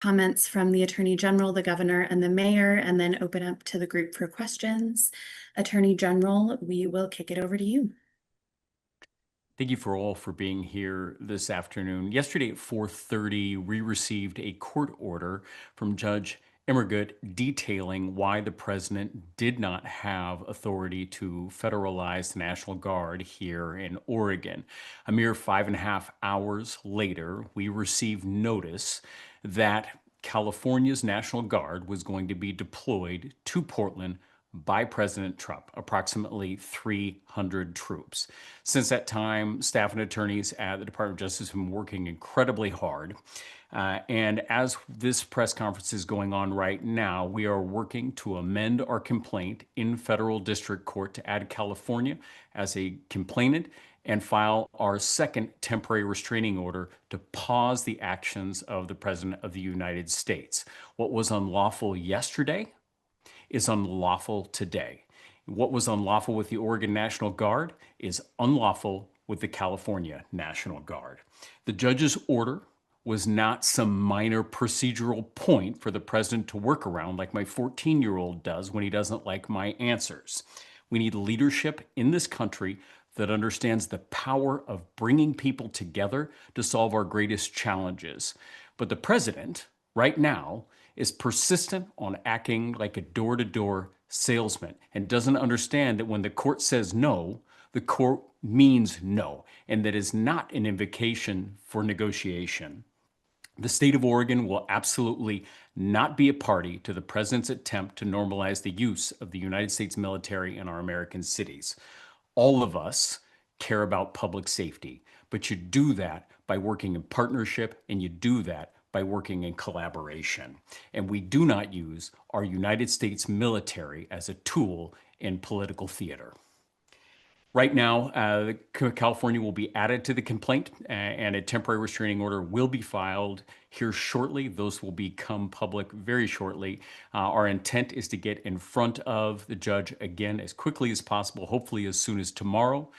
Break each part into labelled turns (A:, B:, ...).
A: comments from the Attorney General, the Governor, and the Mayor, and then open up to the group for questions. Attorney General, we will kick it over to you.
B: Thank you for all for being here this afternoon. Yesterday at 4:30, we received a court order from Judge Emmergut detailing why the president did not have authority to federalize the National Guard here in Oregon. A mere 5.5 hours later, we received notice that California's National Guard was going to be deployed to Portland by President Trump, approximately 300 troops. Since that time, staff and attorneys at the Department of Justice have been working incredibly hard. And as this press conference is going on right now, we are working to amend our complaint in federal district court to add California as a complainant and file our second temporary restraining order to pause the actions of the President of the United States. What was unlawful yesterday is unlawful today. What was unlawful with the Oregon National Guard is unlawful with the California National Guard. The judge's order was not some minor procedural point for the president to work around like my 14-year-old does when he doesn't like my answers. We need leadership in this country that understands the power of bringing people together to solve our greatest challenges. But the president, right now, is persistent on acting like a door-to-door salesman and doesn't understand that when the court says no, the court means no, and that is not an invocation for negotiation. The state of Oregon will absolutely not be a party to the president's attempt to normalize the use of the United States military in our American cities. All of us care about public safety, but you do that by working in partnership, and you do that by working in collaboration. And we do not use our United States military as a tool in political theater. Right now, California will be added to the complaint, and a temporary restraining order will be filed here shortly. Those will become public very shortly. Our intent is to get in front of the judge again as quickly as possible, hopefully as soon as tomorrow,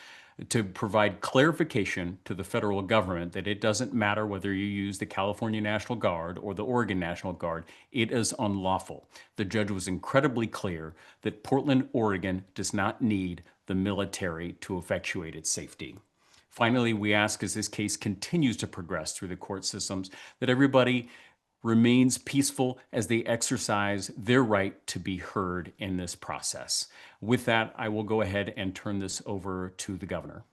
B: to provide clarification to the federal government that it doesn't matter whether you use the California National Guard or the Oregon National Guard, it is unlawful. The judge was incredibly clear that Portland, Oregon does not need the military to effectuate its safety. Finally, we ask as this case continues to progress through the court systems that everybody remains peaceful as they exercise their right to be heard in this process. With that, I will go ahead and turn this over to the governor.